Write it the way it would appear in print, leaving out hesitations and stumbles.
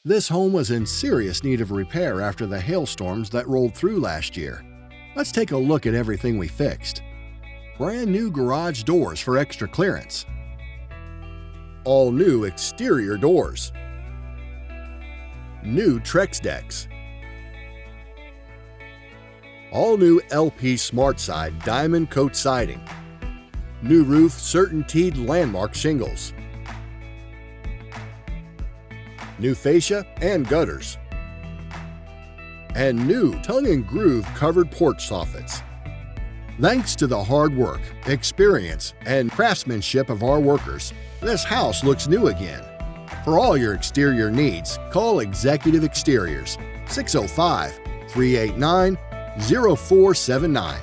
This home was in serious need of repair after the hailstorms that rolled through last year. Let's take a look at everything we fixed. Brand new garage doors for extra clearance. All new exterior doors. New Trex decks. All new LP SmartSide diamond coat siding. New roof CertainTeed landmark shingles. New fascia and gutters. And new tongue and groove covered porch soffits. Thanks to the hard work, experience, and craftsmanship of our workers, this house looks new again. For all your exterior needs, call Executive Exteriors 605-389-0479.